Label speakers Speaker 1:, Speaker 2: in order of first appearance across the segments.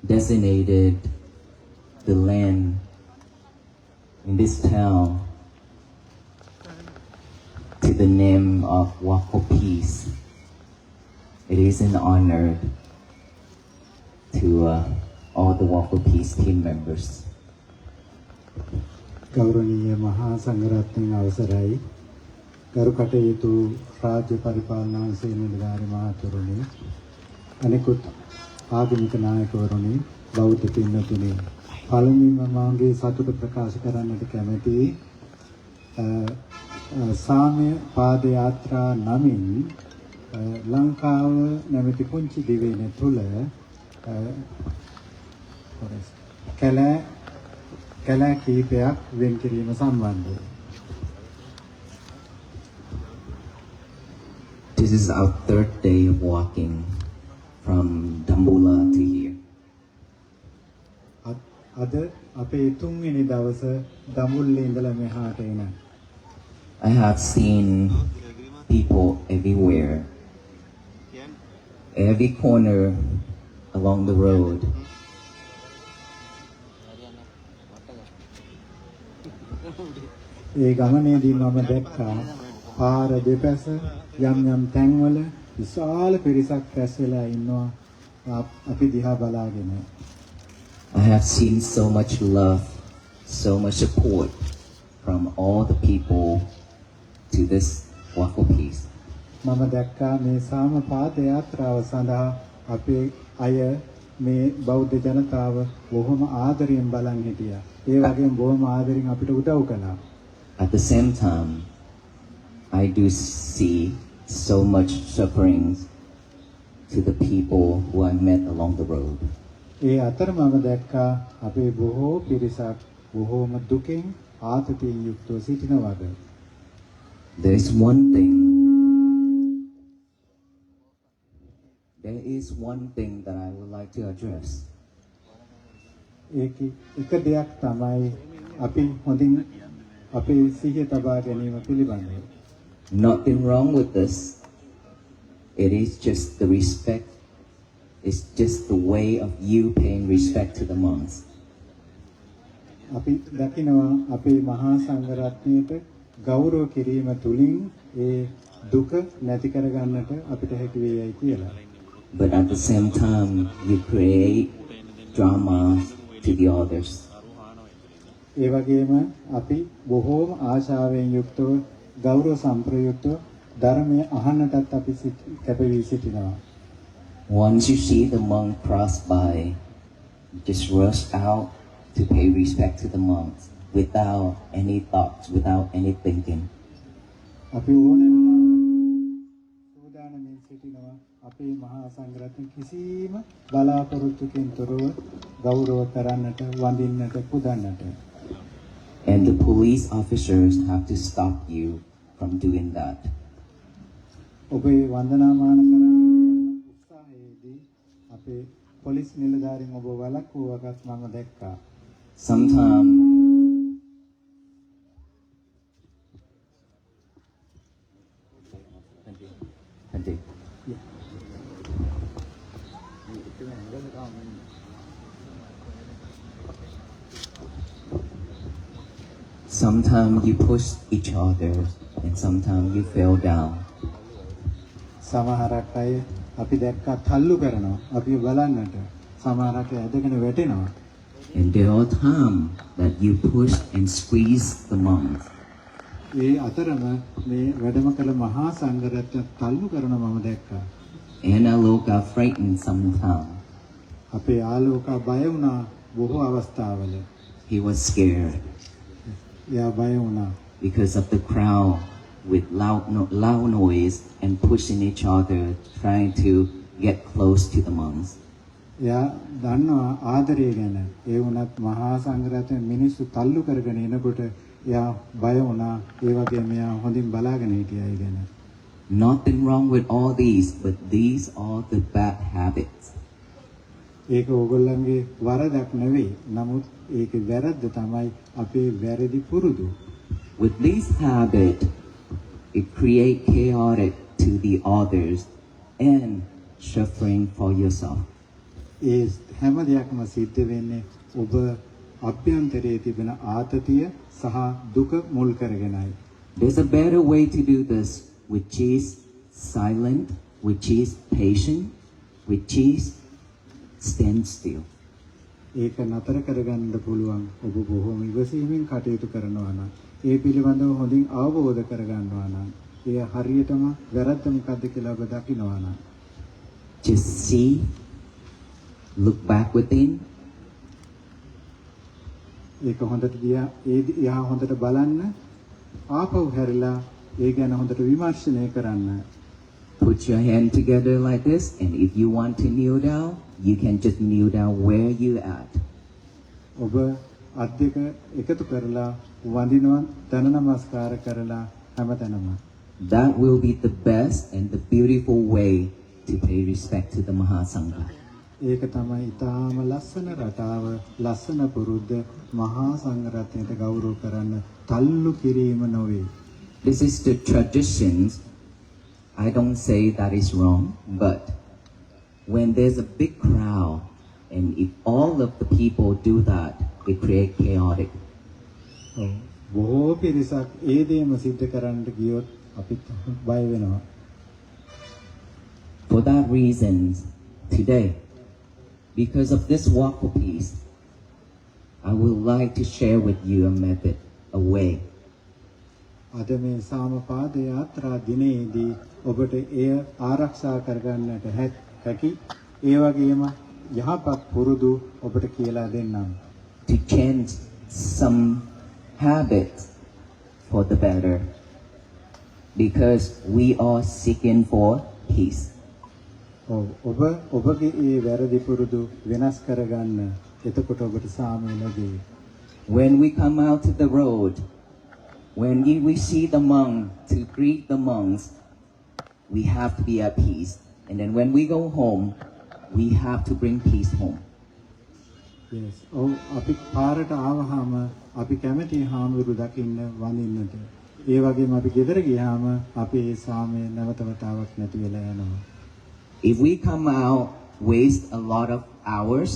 Speaker 1: designated the land in this town to the name of Waco Peace. It is an honor to all the Waco Peace team members.
Speaker 2: ගෞරවනීය මහා සංඝරත්නයේ අවසරයි ගරු කටයුතු රාජ්‍ය පරිපාලනාංශයේ නිලධාරි මහතුරුනි අනෙකුත් ආගමික නායකවරුනි බෞද්ධ පින්වතුනි පළමුවෙන්ම මාගේ සතුට ප්‍රකාශ කරන්නට කැමැතියි සාමය පාද යාත්‍රා නමින් ලංකාව නැමැති පුංචි දිවයින තුල කැලෑ කීපයක් වෙන් කිරීම සම්බන්ධව.
Speaker 1: This is our third day of walking from Dambulla to here.
Speaker 2: අද අපේ තුන්වෙනි දවස දඹුල්ලේ ඉඳලා මෙහාට එන.
Speaker 1: I have seen people everywhere, every corner along the road.
Speaker 2: ඒ ගමනේදී මම දැක්කා පාර දෙපැස යම් යම් තැන්වල විශාල පිරිසක් රැස් වෙලා ඉන්නවා අපි දිහා බලාගෙන.
Speaker 1: I have seen so much love, so much support from all the people to this Waco Peace.
Speaker 2: මම දැක්කා මේ සාම පාද යාත්‍රාව සඳහා අපේ අය මේ බෞද්ධ ජනතාව බොහොම ආදරයෙන් බලන් හිටියා. ඒ වගේම බොහොම ආදරෙන් අපිට උදව් කළා.
Speaker 1: At the same time, I do see so much sufferings to the people who I met along the road.
Speaker 2: ඒ අතර මම දැක්කා අපේ බොහෝ පිරිසක් බොහෝම දුකින් ආතතියෙන් යුක්තව සිටිනවා වගේ.
Speaker 1: There is one thing that I would like to address.
Speaker 2: ඒක එක දෙයක් තමයි අපි හොඳින් අපේ සිහිය තබා ගැනීම පිළිබඳව.
Speaker 1: Nothing wrong with this. It is just the respect. It's just the way of you paying respect to the monks.
Speaker 2: අපි දකිනවා අපේ මහා සංඝරත්නයට ගෞරව කිරීම තුලින් ඒ දුක නැති කරගන්නට අපිට හැකි වේයයි කියලා.
Speaker 1: But at the same time, you create drama to the others.
Speaker 2: ඒ වගේම අපි බොහෝම ආශාවෙන් යුක්තව ගෞරව සම්ප්‍රයුක්තව ධර්මයේ අහන්නටත් අපි කැපවී සිටිනවා.
Speaker 1: Once you see the monk cross by, just rush out to pay respect to the monks without any thoughts, without any thinking.
Speaker 2: අපි ඕනෑම සූදානමින් සිටිනවා අපේ මහා සංඝරත්න කිසිම බලාපොරොත්තුකින් තොරව ගෞරව කරන්නට වඳින්නට පුදන්නට.
Speaker 1: And the police officers have to stop you from doing that.
Speaker 2: ඔබේ වන්දනාමාන කරන උත්සාහයේදී අපේ පොලිස් නිලධාරීන් ඔබ වළක්වුවකත් මම දැක්කා.
Speaker 1: Sometimes Sometimes you push each other and sometimes you fell down.
Speaker 2: සමහරක් අය අපි දැක්කා තල්ලු කරනවා අපි බලන්නට සමහරක් ඇදගෙන වැටෙනවා.
Speaker 1: And there are times that you push and squeeze the monks.
Speaker 2: ඒ අතරම මේ වැඩම කළ මහා සංඝරත්න තල්ලු කරන මම දැක්කා.
Speaker 1: And Aloka frightened sometimes.
Speaker 2: අපේ ආලෝක බය වුණා බොහෝ අවස්ථාවල.
Speaker 1: He was scared
Speaker 2: එයා බය වුණා.
Speaker 1: because of the crowd with loud noise and pushing each other, trying to get close to the monks.
Speaker 2: එයා දන්නවා ආදරය ගැන. ඒ වුණත් මහා සංඝරත්න මිනිස්සු තල්ලු කරගෙන එනකොට එයා බය වුණා. ඒ වගේ මෙයා හොඳින් බලාගෙන හිටියා ඒ ගැන.
Speaker 1: Nothing wrong with all these, but these are the bad habits.
Speaker 2: ඒක ඕගොල්ලන්ගේ වරදක් නෙවෙයි. නමුත් ඒකේ වැරද්ද තමයි අපේ වැරදි පුරුදු.
Speaker 1: With this habit, it create chaotic to the others and suffering for yourself.
Speaker 2: ඒ හැම දෙයක්ම සිද්ධ වෙන්නේ ඔබ අභ්‍යන්තරයේ තිබෙන ආතතිය සහ දුක මුල් කරගෙනයි.
Speaker 1: There's a better way to do this, which is silent, which is patient, which is stand still.
Speaker 2: ඒක නතර කරගන්න පුළුවන් ඔබ බොහොම ඉවසීමෙන් කටයුතු කරනවා නම් ඒ පිළිබඳව හොඳින් අවබෝධ කරගන්නවා නම් ඒ හරියටම වැරද්ද මොකද්ද කියලා ඔබ දකිනවා නම්
Speaker 1: Just see, look back within,
Speaker 2: ඒක හොඳට එහා හොඳට බලන්න ආපහු හැරිලා ඒ ගැන හොඳට විමර්ශනය කරන්න.
Speaker 1: put your hand together like this, and if you want to kneel down, you can just kneel down where you at.
Speaker 2: ඔබ අත් දෙක එකතු කරලා වඳිනවා දන නමස්කාර කරලා හැමතැනම
Speaker 1: That will be the best and the beautiful way to pay respect to the Mahasangha.
Speaker 2: ඒක තමයි ඊටාම ලස්සන රටාව ලස්සන පුරුද්ද මහා සංඝරත්නයට ගෞරව කරන්න තල්ලු කිරීම නොවේ.
Speaker 1: This is the traditions. I don't say that is wrong, but when there's a big crowd and if all of the people do that, it creates chaotic.
Speaker 2: ඔව්. බොහෝ පිරිසක් ඒ දේම සිද්ධ කරන්න ගියොත් අපිත් බය වෙනවා.
Speaker 1: For that reason, today, because of this walk for peace, I would like to share with you a method, a way.
Speaker 2: අද මේ සාමපාද යාත්‍රා දිනේදී ඔබට එය ආරක්ෂා කරගන්නට හැකි ඒ වගේම යහපත් පුරුදු ඔබට කියලා දෙන්නම්.
Speaker 1: To change some habits for the better, because we are seeking for peace.
Speaker 2: ඔබ ඔබගේ ඒ වැරදි පුරුදු වෙනස් කරගන්න එතකොට ඔබට සාමය ලැබේ.
Speaker 1: When we come out to the road, when we see the monk to greet the monks, we have to be at peace. And then when we go home, we have to bring peace home.
Speaker 2: Yes. ඔව් අපි පාරට ආවහම අපි කැමති හාමුදුරු දකින්න වඳින්නට. ඒ වගේම අපි ගෙදර ගියාම අපේ සාමය නැවත වතාවක් නැති වෙලා යනවා.
Speaker 1: If we come out, waste a lot of hours,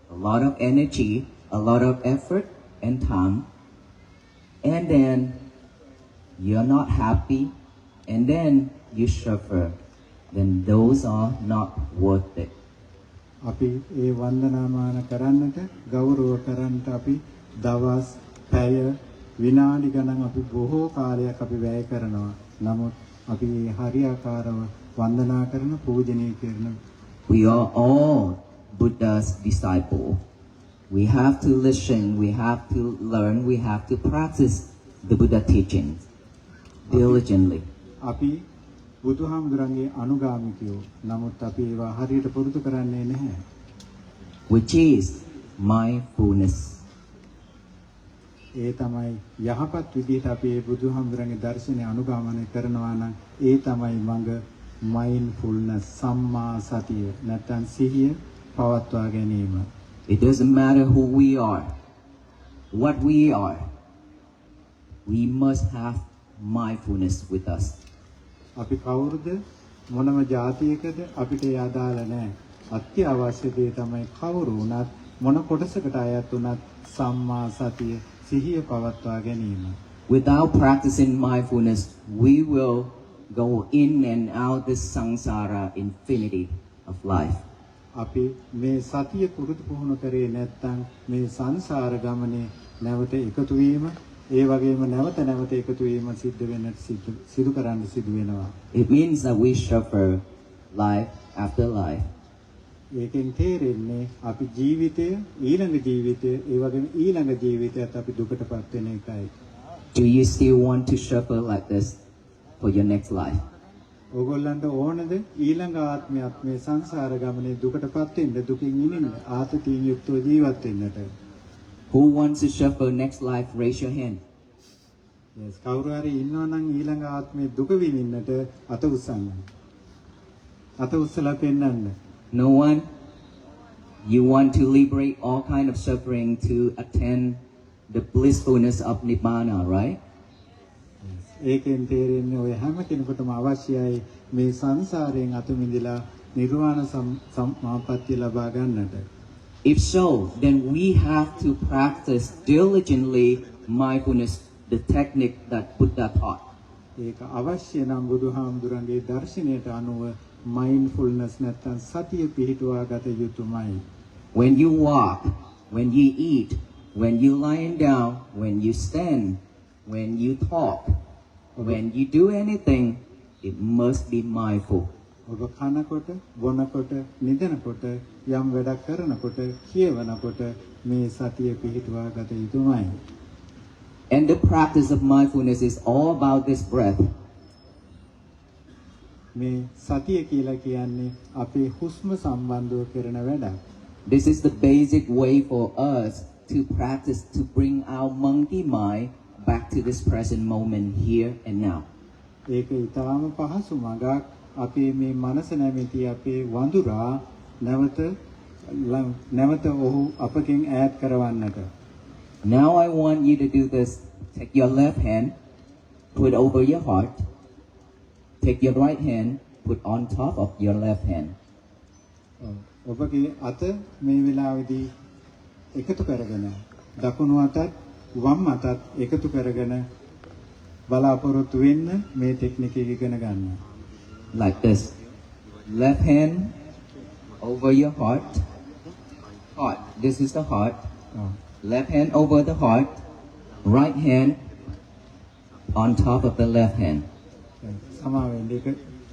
Speaker 1: a lot of energy, a lot of effort and time, and then you're not happy, and then you suffer, then those are not worth it.
Speaker 2: අපි ඒ වන්දනාමාන කරන්නට ගෞරව කරන්නට අපි දවස් පැය විනාඩි ගණන් අපි බොහෝ කාලයක් අපි වැය කරනවා. නමුත් අපි හරියාකාරව වන්දනා කරන පූජනීය කරන
Speaker 1: We are all Buddha's disciple. We have to listen, we have to learn, we have to practice the Buddha teachings diligently.
Speaker 2: අපි බුදුහාමුදුරන්ගේ අනුගාමිකයෝ. නමුත් අපි ඒවා හරියට පුරුදු කරන්නේ නැහැ.
Speaker 1: Which is mindfulness.
Speaker 2: ඒ තමයි යහපත් විදිහට අපි මේ බුදුහාමුදුරන්ගේ දර්ශනය අනුගමනය කරනවා නම් ඒ තමයි මඟ mindfulness සම්මා සතිය නැත්නම් සිහිය පවත්වා ගැනීම.
Speaker 1: It doesn't matter who we are, what we are. We must have mindfulness with us.
Speaker 2: අපි කවුරුද මොනම ජාතියකද අපිට යදාල නැහැ. අත්‍යවශ්‍ය දේ තමයි කවුරු වුණත් මොන කොටසකට අයත් වුණත් සම්මා සතිය සිහිය පවත්වා ගැනීම.
Speaker 1: Without practicing mindfulness, we will go in and out this samsara infinity of life.
Speaker 2: අපි මේ සතිය පුරුදු පුහුණු කරේ නැත්නම් මේ සංසාර ගමනේ නැවත එකතු වීම ඒ වගේම නැවත නැවත එකතු වීම සිදු කරන්න සිදු වෙනවා.
Speaker 1: It means that we suffer life after life.
Speaker 2: ඒකෙන් තේරෙන්නේ අපි ජීවිතය ඊළඟ ජීවිතය ඒ වගේම ඊළඟ ජීවිතයත් අපි දුකටපත් වෙන එකයි.
Speaker 1: Do you still want to suffer like this for your next life?
Speaker 2: ඕගොල්ලන්ට ඕනද ඊළඟ ආත්මයත් මේ සංසාර ගමනේ දුකටපත් වෙන්න දුකින් ඉන්න ආතතියෙන් යුක්තව ජීවත් වෙන්නට?
Speaker 1: Who wants to suffer next life? Raise your hand.
Speaker 2: Yes, කවුරු හරි ඉන්නවා නම් ඊළඟ ආත්මේ දුක විඳින්නට අත උස්සන්න. අත උස්සලා පෙන්නන්න.
Speaker 1: No one? You want to liberate all kind of suffering to attain the blissfulness of Nibbana, right?
Speaker 2: ඒකෙන් තේරෙන්නේ ඔය හැම කෙනෙකුටම අවශ්‍යයි මේ සංසාරයෙන් අත මිදලා නිර්වාණ සමාපත්තිය ලබා ගන්නට.
Speaker 1: If so, then we have to practice diligently mindfulness, the technique that Buddha taught.
Speaker 2: ඒක අවශ්‍ය නම් බුදුහාමුදුරන්ගේ දර්ශනයට අනුව mindfulness නැත්නම් සතිය පිහිටුවා ගත යුතුමයි.
Speaker 1: When you walk, when you eat, when you lying down, when you stand, when you talk, when you do anything, it must be mindful.
Speaker 2: ඔබ කනකොට, බොනකොට, නිදනකොට, යම් වැඩක් කරනකොට, කියවනකොට මේ සතිය පිහිටුවා ගත යුතුමයි.
Speaker 1: And the practice of mindfulness is all about this breath.
Speaker 2: මේ සතිය කියලා කියන්නේ අපේ හුස්ම සම්බන්ධව කරන වැඩක්.
Speaker 1: This is the basic way for us to practice to bring our monkey mind back to this present moment here and now.
Speaker 2: ඒක ඊටාම පහසු මඟක් අපේ මේ මනස නැමැති අපේ වඳුරා නැවත ඔහු අපකින් ඈත් කරවන්නට.
Speaker 1: Now I want you to do this. Take your left hand, put over your heart. Take your right hand, put on top of your left hand.
Speaker 2: ඔබගේ අත මේ වෙලාවේදී එකතු කරගෙන දකුණු අතත් වම් අතත් එකතු කරගෙන බලාපොරොත්තු වෙන්න මේ ටෙක්නික් එක ඉගෙන ගන්න.
Speaker 1: Like this. Left hand over your heart. Heart. This is the heart. Left hand over the heart. Right hand on top of the left hand.
Speaker 2: සමාවෙන්න ඒක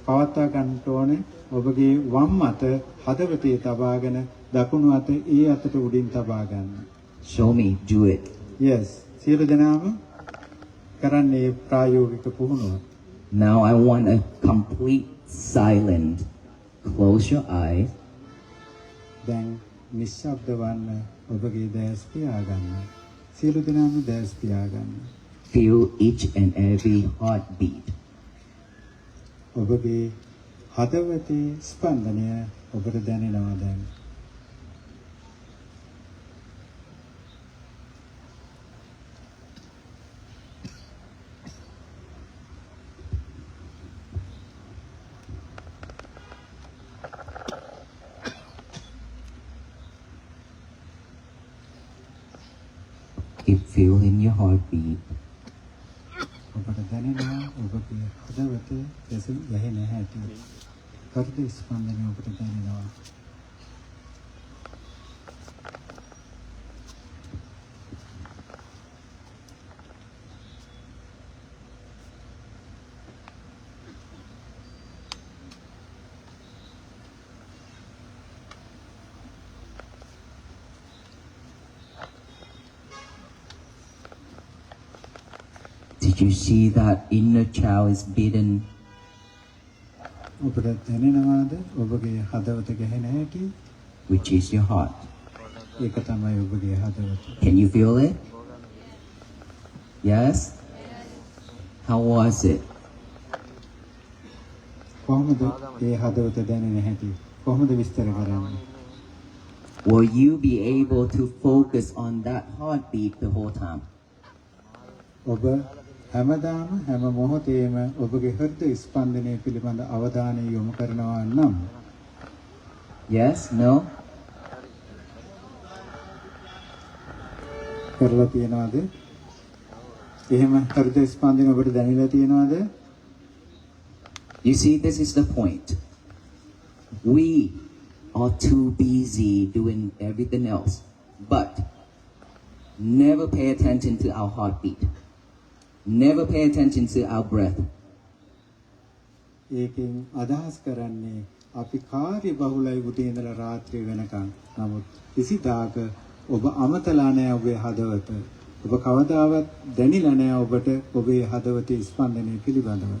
Speaker 2: පවත්වා ගන්නට ඕනේ. ඔබගේ වම් අත හදවතේ තබාගෙන දකුණු අත ඒ අතට උඩින් තබා ගන්න.
Speaker 1: Show me. Do it.
Speaker 2: Yes. සියලු දෙනාම කරන්නේ ප්‍රායෝගික පුහුණුව.
Speaker 1: Now I want a complete silence. Close your eyes.
Speaker 2: දැන් නිශ්ශබ්ද වන්න ඔබගේ දැස් පියා ගන්න. සියලු දෙනාම දැස් පියා ගන්න.
Speaker 1: Feel each and every heartbeat.
Speaker 2: ඔබගේ හදවතේ ස්පන්දනය ඔබට දැනෙනවා දැන්.
Speaker 1: Keep feeling your heartbeat.
Speaker 2: ඔබට දැනෙනවා ඔබගේ හදවතේ ගැහෙන හැටි. හෘද ස්පන්දනය ඔබට දැනෙනවා.
Speaker 1: Did you see that inner child is beaten?
Speaker 2: ඔබට දැනෙනවාද ඔබගේ හදවත ගැහෙන හැටි?
Speaker 1: Which is your heart.
Speaker 2: ඒක තමයි ඔබගේ හදවත.
Speaker 1: Can you feel it? Yes? How was it?
Speaker 2: කොහොමද ඒ හදවත දැනෙන හැටි? කොහොමද විස්තර කරන්නේ?
Speaker 1: Will you be able to focus on that heartbeat the whole time?
Speaker 2: ඔබ හැමදාම හැම මොහොතේම ඔබගේ හෘද ස්පන්දනය පිළිබඳ අවධානය යොමු කරනවා නම්
Speaker 1: Yes? No?
Speaker 2: කරලා තියනවාද? එහෙම හෘද ස්පන්දනය ඔබට දැනෙලා තියනවාද?
Speaker 1: You see, this is the point. We are too busy doing everything else, but never pay attention to our heartbeat. Never pay attention to our breath.
Speaker 2: ඒකෙන් අදහස් කරන්නේ අපි කාර්ය බහුලයි උදේ ඉඳලා රාත්‍රිය වෙනකන්. නමුත් කිසිදාක ඔබ අමතලා නැහැ ඔබේ හදවත. ඔබ කවදාවත් දැනිලා නැහැ ඔබට ඔබේ හදවතේ ස්පන්දනය පිළිබඳව.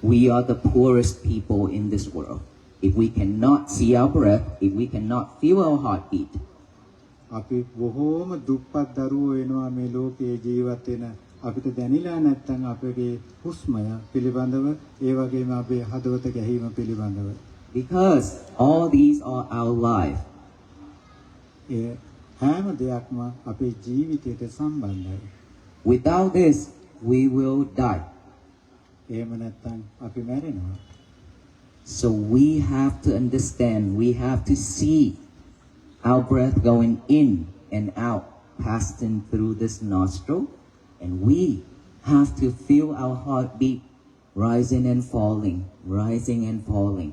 Speaker 1: We are the poorest people in this world. If we cannot see our breath, if we cannot feel our heartbeat,
Speaker 2: අපි බොහෝම දුප්පත් දරුවෝ වෙනවා මේ ලෝකයේ ජීවත් වෙන අපිට දැනිලා නැත්නම් අපේ හුස්මය පිළිබඳව ඒ වගේම අපේ හදවත ගැහිම පිළිබඳව.
Speaker 1: because all these are our life.
Speaker 2: ඒ හැම දෙයක්ම අපේ ජීවිතයට සම්බන්ධයි.
Speaker 1: Without this, we will die.
Speaker 2: එහෙම නැත්නම් අපි මැරෙනවා.
Speaker 1: So we have to understand, we have to see our breath going in and out, passing through this nostril. And we have to feel our heartbeat rising and falling, rising and falling.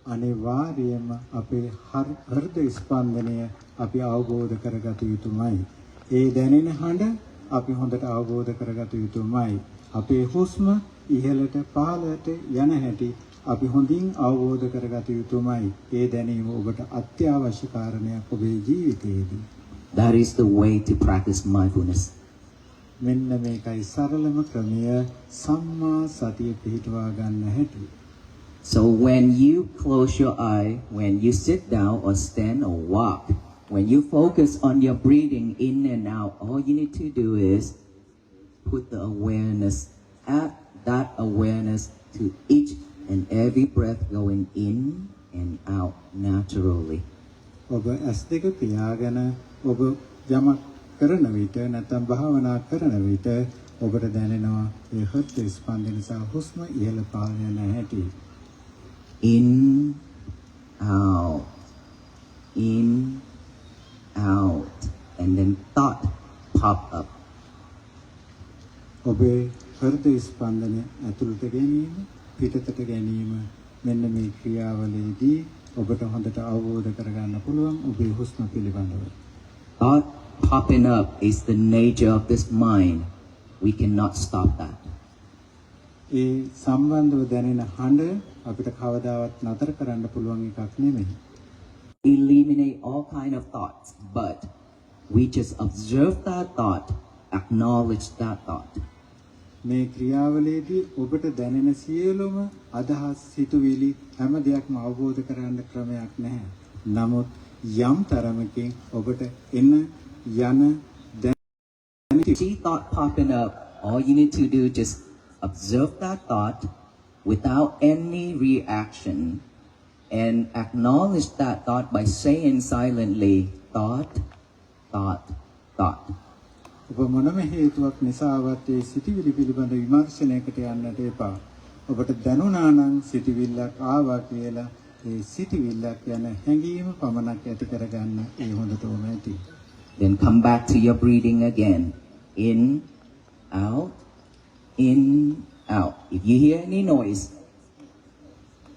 Speaker 2: අනිවාර්යයෙන්ම අපේ හෘද ස්පන්දනය අපි අවබෝධ කරගත යුතුමයි. ඒ දැනෙන හඬ අපි හොඳට අවබෝධ කරගත යුතුමයි. අපේ හුස්ම ඉහළට පහළට යන හැටි අපි හොඳින් අවබෝධ කරගත යුතුමයි. ඒ දැනීම ඔබට අත්‍යවශ්‍ය කාරණයක් ඔබේ ජීවිතයේදී.
Speaker 1: That is the way to practice mindfulness.
Speaker 2: මෙන්න මේකයි සරලම ක්‍රමය සම්මා සතිය පිහිටුවා ගන්න හැටි.
Speaker 1: So when you close your eye, when you sit down or stand or walk, when you focus on your breathing in and out, all you need to do is put the awareness, add that awareness to each and every breath going in and out naturally.
Speaker 2: ඔබ ඇස් දෙක පියාගෙන ඔබ යමක් කරන විට නැත්නම් භාවනා කරන විට ඔබට දැනෙනවා ඒ හෘද ස්පන්දනය සහ හුස්ම ඉහළ පහළ යන හැටි.
Speaker 1: In, out, and then thought pop up.
Speaker 2: ඔබේ හෘද ස්පන්දනය ඇතුළට ගැනීම පිටතට ගැනීම මෙන්න මේ ක්‍රියාවලියේදී ඔබට හොඳට අවබෝධ කරගන්න පුළුවන් ඔබේ හුස්ම පිළිබඳව.
Speaker 1: Thought popping up is the nature of this mind. We cannot stop that.
Speaker 2: ඒ සම්බන්ධව දැනෙන හඬ අපිට කවදාවත් නතර කරන්න පුළුවන් එකක් නෙමෙයි.
Speaker 1: Eliminate all kind of thoughts, but we just observe that thought, acknowledge that thought.
Speaker 2: මේ ක්‍රියාවලියේදී ඔබට දැනෙන සියලුම අදහස් සිතුවිලි හැම දෙයක්ම අවබෝධ කරගන්න ක්‍රමයක් නැහැ. නමුත් යම් තරමකින් ඔබට එන යන
Speaker 1: If you see thought popping up, all you need to do is just observe that thought without any reaction and acknowledge that thought by saying silently, thought, thought, thought.
Speaker 2: ඔබ මොනම හේතුවක් නිසාවත් ඒ සිටිවිලි පිළිබඳ විමර්ශනයකට යන්නට එපා. ඔබට දැනුණා නම් සිටිවිල්ලක් ආවා කියලා ඒ සිටිවිල්ලක් යන හැඟීම පමණක් ඇති කරගන්න ඒ හොඳටම ඇති.
Speaker 1: Then come back to your breathing again. In, out, in, out. If you hear any noise,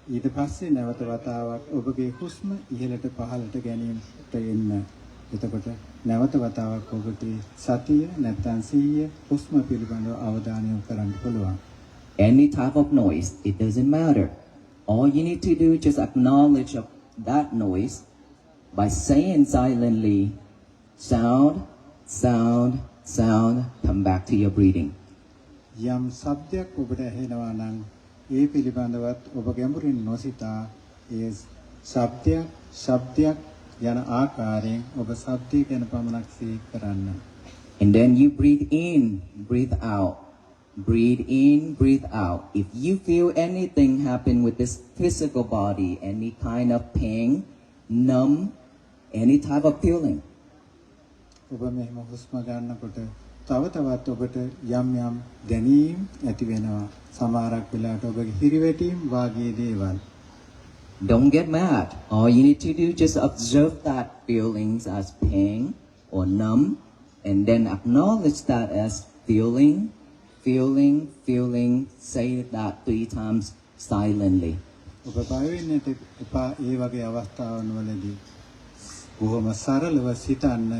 Speaker 2: ඊට පස්සේ නැවත වතාවක් ඔබගේ හුස්ම ඉහළට පහළට ගැනීමට එන්න. එතකොට නැවත වතාවක් ඔබට සතිය නැත්නම් සිහිය හුස්ම පිළිබඳව අවධානය යොමු කරන්න පුළුවන්.
Speaker 1: any type of noise, it doesn't matter. All you need to do is just acknowledge of that noise by saying silently, sound, sound, sound, come back to your breathing.
Speaker 2: යම් ශබ්දයක් ඔබට ඇහෙනවා නම් ඒ පිළිබඳවත් ඔබ ගැඹුරින් නොසිතා ඒ ශබ්දයක් යන ආකාරයෙන් ඔබ ශබ්දය ගැන පමණක් සිහි කරන්න.
Speaker 1: And then you breathe in, breathe out. Breathe in, breathe out. If you feel anything happen with this physical body, any kind of pain, numb, any type of feeling,
Speaker 2: ඔබ මෙහෙම හුස්ම ගන්නකොට තව තවත් ඔබට යම් යම් දැනීම් ඇති වෙනවා. සමහරක් වෙලාවට ඔබගේ හිරිවැටීම් වාගේ දේවල්.
Speaker 1: don't get mad. All you need to do is just observe that feelings as pain or numb, and then acknowledge that as feeling, feeling, feeling. Say that 3 times silently.
Speaker 2: ඔබ බය වෙන්නට එපා ඒ වගේ අවස්ථාවන් වලදී. බොහොම සරලව සිතන්න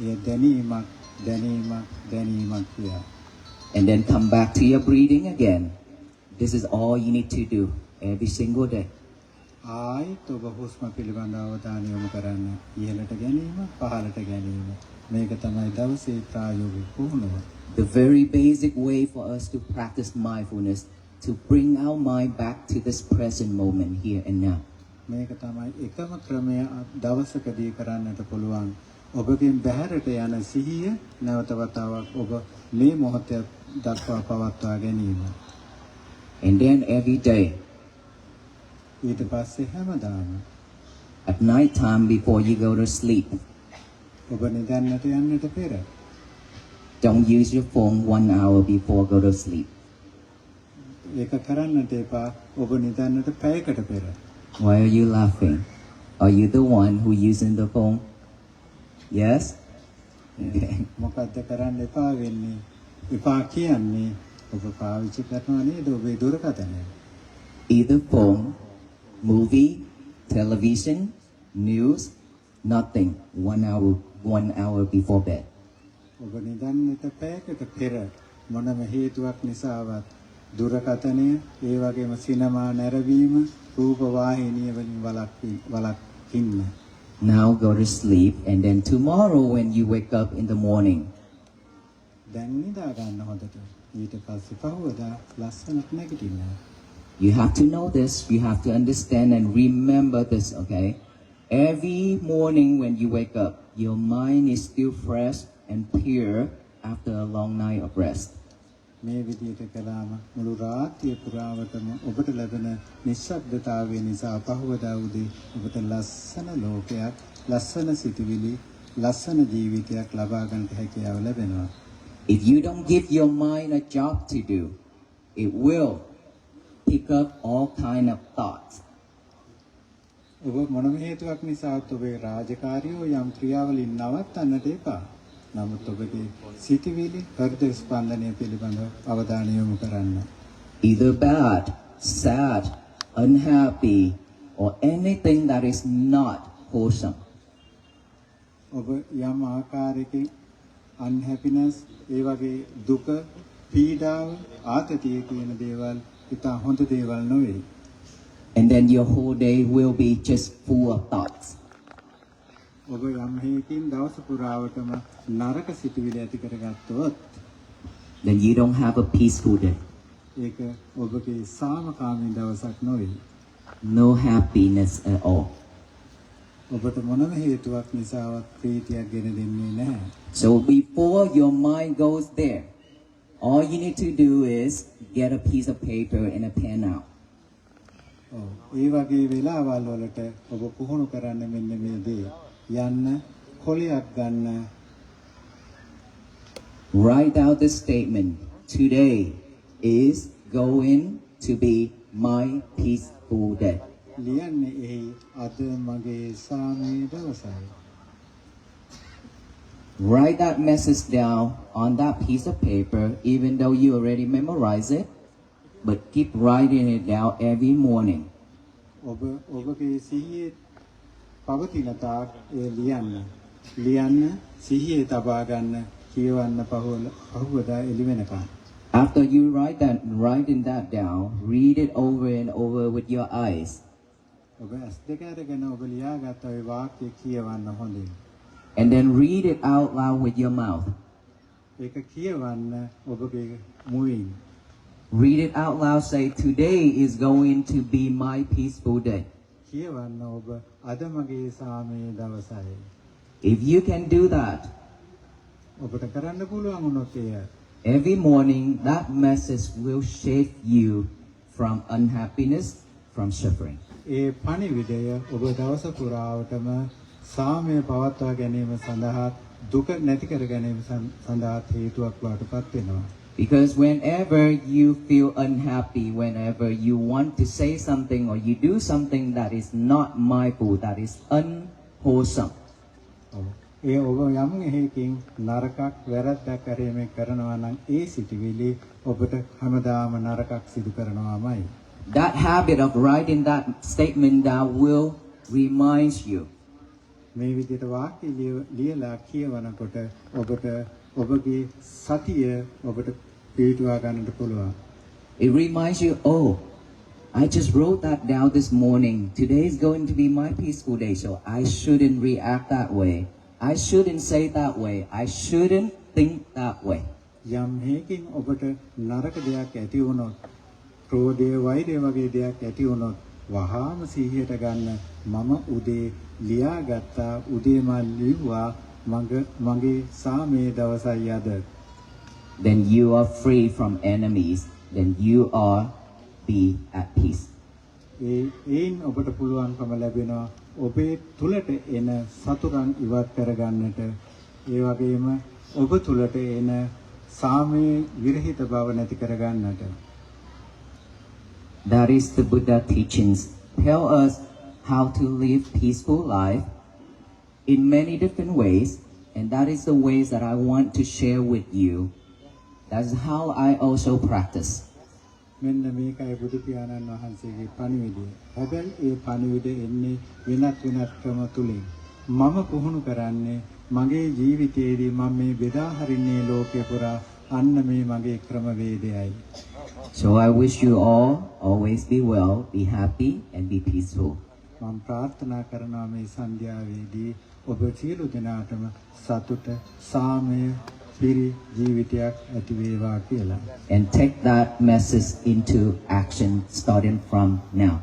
Speaker 2: ඒ දැනීමක් කියලා.
Speaker 1: And then come back to your breathing again. This is all you need to do every single day.
Speaker 2: ආයිත් ඔබ හුස්ම පිළිබඳව අවධානය යොමු කරන්න. ඉහළට ගැනීම, පහළට ගැනීම. මේක තමයි දවසේ ප්‍රායෝගික පුහුණුව.
Speaker 1: The very basic way for us to practice mindfulness, to bring our mind back to this present moment here and now.
Speaker 2: මේක තමයි එකම ක්‍රමය දවසකදී කරන්නට පුළුවන්. ඔබගෙන් බැහැරට යන සිහිය නැවත වතාවක් ඔබ මේ මොහොත දක්වා පවත්වා ගැනීම.
Speaker 1: And then every day,
Speaker 2: ඊට පස්සේ හැමදාම
Speaker 1: at night time before you go to sleep,
Speaker 2: ඔබ නිදන්නට යන්නට පෙර
Speaker 1: don't use your phone 1 hour before go to sleep.
Speaker 2: ඒක කරන්නට එපා. ඔබ නිදන්නට පැයකට පෙර.
Speaker 1: Why are you laughing? Are you the one who using the phone? Yes? Okay.
Speaker 2: මොකද්ද කරන්න එපා වෙන්නේ? එපා කියන්නේ ඔබ පාවිච්චි කරනවා නේද ඔබේ දුරකථනය?
Speaker 1: Either phone, movie, television, news, nothing. 1 hour before bed.
Speaker 2: ඔබ නිදන්නට පැයකට පෙර මොනම හේතුවක් නිසාවත් දුරකථනය, ඒ වගේම සිනමා නැරඹීම, රූප වාහිනිය වලින් වළක්වන්න.
Speaker 1: Now go to sleep, and then tomorrow when you wake up in the morning,
Speaker 2: දැන් නිදා ගන්න හොඳට. ඊට පස්සේ පහවදා ලස්සනට නැගිටින්න.
Speaker 1: you have to know this, you have to understand and remember this, okay? Every morning when you wake up, your mind is still fresh and pure after a long night of rest.
Speaker 2: මේ විදිහට කළාම මුළු රාත්‍රිය පුරාවටම ඔබට ලැබෙන නිශ්ශබ්දතාවය නිසා පහවදා උදේ ඔබට ලස්සන ලෝකයක්, ලස්සන සිතුවිලි, ලස්සන ජීවිතයක් ලබා ගන්නට හැකියාව ලැබෙනවා.
Speaker 1: If you don't give your mind a job to do, it will pick up all kind of thoughts.
Speaker 2: ඔබ මොනම හේතුවක් නිසාත් ඔබේ රාජකාරියෝ යම් ක්‍රියාවලින් නවත්තන්නට එපා. නමුත් ඔබගේ සිතුවිලි, හෘද ස්පන්දනය පිළිබඳව අවධානය යොමු කරන්න.
Speaker 1: Either bad, sad, unhappy, or anything that is not wholesome.
Speaker 2: ඔබ යම් ආකාරයකින් unhappiness, ඒ වගේ දුක, පීඩාව, ආතතිය කියන දේවල් ඉතා හොඳ දේවල් නොවේ.
Speaker 1: And then your whole day will be just full of thoughts.
Speaker 2: ඔබ යම් හේකින් දවස පුරාවටම නරක සිතුවිලි ඇති කරගත්තොත්
Speaker 1: Then you don't have a peaceful day.
Speaker 2: ඒක ඔබගේ සාමකාමී දවසක් නොවේ.
Speaker 1: No happiness at all.
Speaker 2: ඔබට මොනම හේතුවක් නිසාවත් ප්‍රීතියක් ගෙන දෙන්නේ නැහැ.
Speaker 1: So before your mind goes there, all you need to do is get a piece of paper and a pen out.
Speaker 2: ඒ වගේ වෙලාවල් වලට ඔබ පුහුණු කරන්න මෙන්න මේ දේ. යන්න කොලයක් ගන්න.
Speaker 1: Write out the statement. Today is going to be my peaceful day.
Speaker 2: ලියන්නේ එහි අද මගේ සාමයේ දවසයි.
Speaker 1: Write that message down on that piece of paper, even though you already memorize it, but keep writing it down every morning.
Speaker 2: ඔබගේ සිහියේ පවතින තාක් ඒ ලියන්න සිහියේ තබා ගන්න, කියවන්න පහුවදා එළි වෙනකන්.
Speaker 1: After you writing that down, read it over and over with your eyes.
Speaker 2: ඔබ ඇස් දෙක අරගෙන ඔබ ලියාගත්ත ඒ වාක්‍ය කියවන්න හොඳින්.
Speaker 1: And then read it out loud with your mouth.
Speaker 2: ඒක කියවන්න ඔබගේ මුවින්.
Speaker 1: Read it out loud, say, today is going to be my peaceful day.
Speaker 2: කියවන්න ඔබ අද මගේ සාමයේ දවසයි.
Speaker 1: If you can do that,
Speaker 2: ඔබට කරන්න පුළුවන් වුණොත් එය
Speaker 1: every morning that message will save you from unhappiness, from suffering.
Speaker 2: ඒ පණිවිඩය ඔබ දවස පුරාවටම සාමය පවත්වා ගැනීම සඳහා දුක නැති කර ගැනීම සඳහා හේතුවක් බවට පත් වෙනවා.
Speaker 1: Because whenever you feel unhappy, whenever you want to say something or you do something that is not mindful, that is unwholesome,
Speaker 2: ඒ ඔබ යම් හේකින් නරකක් වැරද්දක් කරේම කරනවා නම් ඒ සිටිවිලි ඔබට හැමදාම නරකක් සිදු කරනවාමයි.
Speaker 1: that habit of writing that statement down will remind you.
Speaker 2: මේ විදිහට වාක්‍ය ලියලා කියවනකොට ඔබට ඔබගේ සතිය ඔබට පිටුවා ගන්නට පුළුවන්.
Speaker 1: It reminds you, oh, I just wrote that down this morning. Today is going to be my peaceful day, so I shouldn't react that way. I shouldn't say that way. I shouldn't think that way.
Speaker 2: යම් හේකින් ඔබට නරක දෙයක් ඇති වුණොත්, ක්‍රෝධය, වෛරය වගේ දෙයක් ඇති වුණොත්, වහාම සිහියට ගන්න මම උදේ ලියාගත්තා, උදේ මා ලිව්වා මගේ සාමයේ දවසයි අද.
Speaker 1: Then you are free from enemies. Then you are be at peace.
Speaker 2: ඒයින් ඔබට පුළුවන්කම ලැබෙනවා ඔබේ තුලට එන සතුරන් ඉවත් කරගන්නට, ඒ වගේම ඔබ තුලට එන සාමයේ විරහිත බව නැති කරගන්නට.
Speaker 1: That is the Buddha teachings. Tell us how to live peaceful life in many different ways, and that is the ways that I want to share with you. That's how I also practice.
Speaker 2: මෙන්න මේකයි බුදු පියාණන් වහන්සේගේ පණිවිඩය. හැබැයි ඒ පණිවිඩය එන්නේ වෙනත් ක්‍රම තුලින්. මම පුහුණු කරන්නේ මගේ ජීවිතයේදී මම මේ බෙදා හරින්නේ ලෝකේ පුරා අන්න මේ මගේ ක්‍රමවේදයයි.
Speaker 1: So I wish you all always be well, be happy, and be peaceful.
Speaker 2: මම ප්‍රාර්ථනා කරනවා මේ සන්ධ්‍යාවේදී ඔබ සියලු දෙනාටම සතුට, සාමය, පිරි ජීවිතයක් ඇති වේවා කියලා.
Speaker 1: And take that message into action starting from now.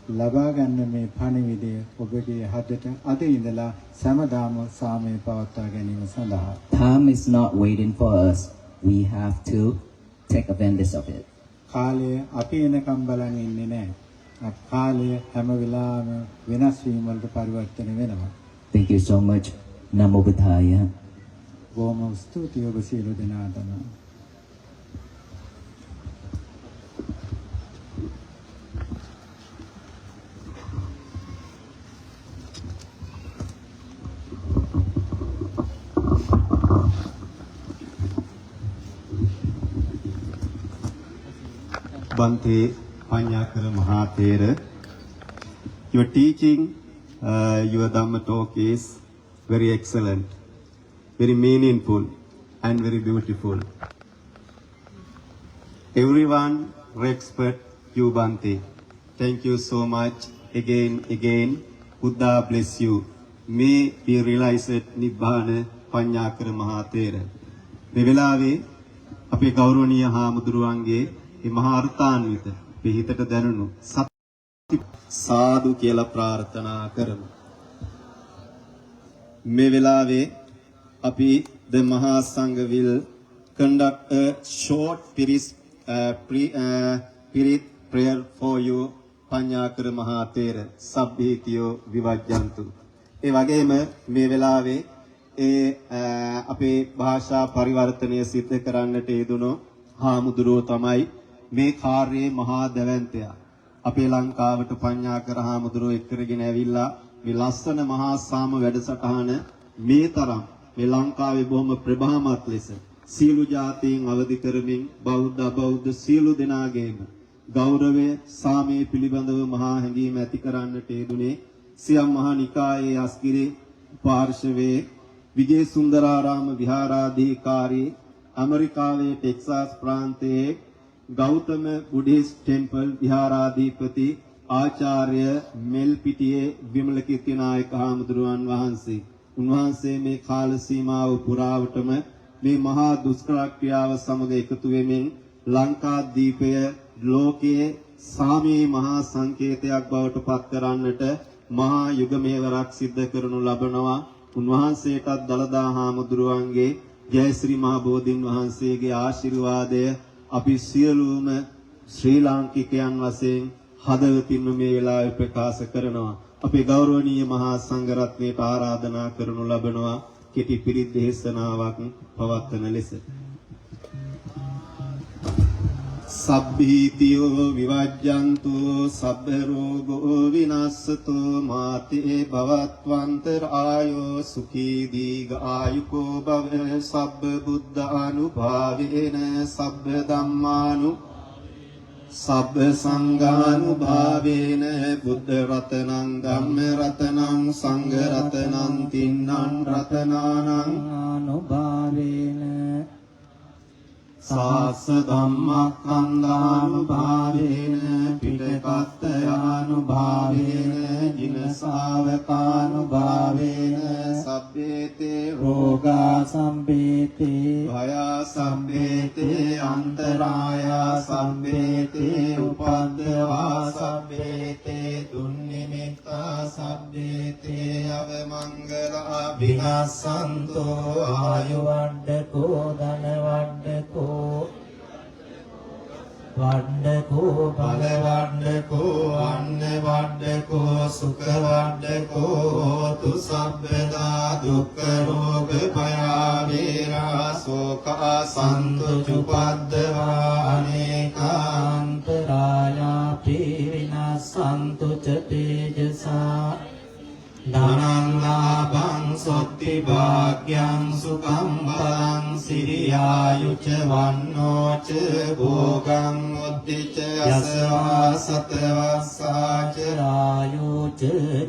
Speaker 2: ලබා ගන්න මේ පණිවිඩය ඔබගේ හදට අද ඉඳලා සෑමදාම සාමය පවත්වා ගැනීම සඳහා.
Speaker 1: Time is not waiting for us. We have to take advantage of it.
Speaker 2: කාලය අපි එනකම් බලන් ඉන්නේ නැහැ. කාලය හැම වෙලාවෙම වෙනස් වීම වලට පරිවර්තන වෙනවා.
Speaker 1: Thank you so much. Namo Buddhaya.
Speaker 2: බොහොම ස්තුතියි ඔබ සියලු දෙනාටම.
Speaker 3: Bhante Panyakara Mahathera, your teaching, your Dhamma talk is very excellent, very meaningful and very beautiful. Everyone respect you, Bhante. Thank you so much again. Buddha bless you. May we realize it Nibbana Panyakara Mahathera. මේ වෙලාවේ අපේ ගෞරවනීය හාමුදුරුවන්ගේ මේ මහා අර්ථාන්විත පිහිටට දැනුණු සත්‍ය සාදු කියලා ප්‍රාර්ථනා කරමු. මේ වෙලාවේ අපි the Maha Sangha will conduct a short spirit prayer for you Panyakara Mahathera Sabbhitiyo Vivajjantu. ඒ වගේම මේ වෙලාවේ අපේ භාෂා පරිවර්තනය සිද්ධ කරන්නට යෙදුණු හාමුදුරුවෝ තමයි මේ කාර්යයේ මහා දැවැන්තයා. අපේ ලංකාවට පඤ්ඤාකර හාමුදුරුවෝ එක්කරගෙන ඇවිල්ලා මේ ලස්සන මහා සාම වැඩසටහන මේ තරම් මේ ලංකාවේ බොහොම ප්‍රභාමත් ලෙස සීළු ජාතීන් අවදි කරමින් බෞද්ධ අබෞද්ධ සීළු දෙනාගේම ගෞරවය සාමයේ පිළිබඳව මහා හැඟීම ඇති කරන්නට යෙදුනේ සියම් මහා නිකායේ අස්ගිරි පාර්ශවයේ විජේ සුන්දරාරාම විහාරාධිකාරී ඇමරිකාවේ ටෙක්සාස් ප්‍රාන්තයේ ගෞතම බුද්දිස්ට් ටෙම්පල් විහාරාධිපති ආචාර්ය මෙල්පිටියේ විමලකීර්ති නායක හාමුදුරුවන් වහන්සේ උන්වහන්සේ මේ කාල සීමාව පුරාවටම මේ මහා දුෂ්කර ක්‍රියාව සමග එකතු වෙමින් ලංකාදීපය ලෝකයේ සාමී මහා සංකේතයක් බවට පත් කරන්නට මහා යුග මෙහෙවරක් සිද්ධ කරනු ලබනවා. උන්වහන්සේටත් දලදා හාමුදුරුවන්ගේ ජයශ්‍රී මහ බෝධින් වහන්සේගේ ආශිර්වාදය අපි සියලුම ශ්‍රී ලාංකිකයන් වශයෙන් හදවතින්ම මේ වෙලාවේ ප්‍රකාශ කරනවා. අපේ ගෞරවනීය මහා සංඝරත්නයට ආරාධනා කරනු ලබනවා කෙටි පිරිත් දේශනාවක් පවත්වන ලෙස. සබ්බීතියෝ විවජ්ජන්තු සබ්බ රෝගෝ විනස්සතෝ මාතේ භවත්වන්තර ආයෝ සුඛී දීඝ ආයුකෝ භව සබ්බ බුද්ධ අනුභාවේන සබ්බ ධම්මානු සබ්බ සංඝානුභාවේන බුද්ධ රතනං ධම්ම රතනං සංඝ රතනං තින්නං රතනානං
Speaker 2: අනුභාවේන
Speaker 3: සාස ධම්මස්කන්ධානුභාවේන පිටකත්තයානුභාවේන ජින ශාවකානුභාවේන සබ්බේතේ
Speaker 2: රෝගා සම්පේතේ
Speaker 3: භයා සම්පේතේ අන්තරායා සම්පේතේ උපද්දවා සම්පේතේ දුන්නිමිත්තා සම්පේතේ අවමංගලා විනාසන්තෝ ආයුවණ්ඩකෝ ධනවණ්ඩකෝ වණ්ඩකෝ බලවණ්ඩකෝ අන්න වණ්ඩකෝ සුඛ වණ්ඩකෝ හෝතු සබ්බදා දුක්ඛ රෝග භයා වේරා සෝකා සන්තු චුපද්දවා අනේකාන්තරායා
Speaker 4: ච තේජසා ධනං ලාභං සොත්ති භාග්‍යං සුඛං බලං සිරියායුච වන්නෝ ච භෝගං උද්ධිච යස්වා සතවස්සාච රායුච